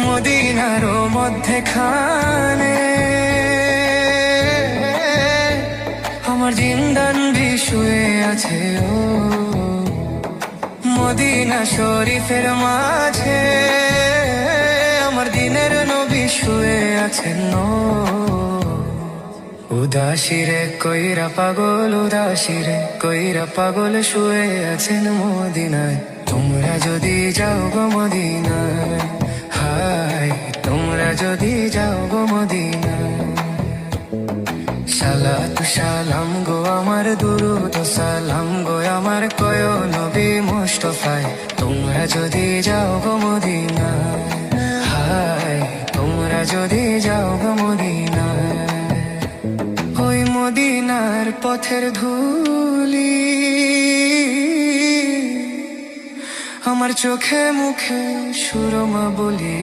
মদিনার মধ্যেখানে আমার জিন্দান ভি শুয়ে আছে ও মদিনা শরীফের মাঝে আমার দিনের নবী শুয়ে আছেন উদাসীরে কইরা পাগল শুয়ে আছেন মদিনায়। তোমরা যদি যাও গো মদিনায়, হায় তোমরা যদি যাও গো মদিনায়। সালাতু সালাম গো আমার, দুরুদ সালাম গো আমার, কয় নবী মুস্তাফায়। তোমরা যদি যাও গো মদিনায়, হায় তোমরা যদি যাও গো মদিনায়। ওই মদিনার পথের ধুলি আমার চোখে মুখে সুরমা বলি।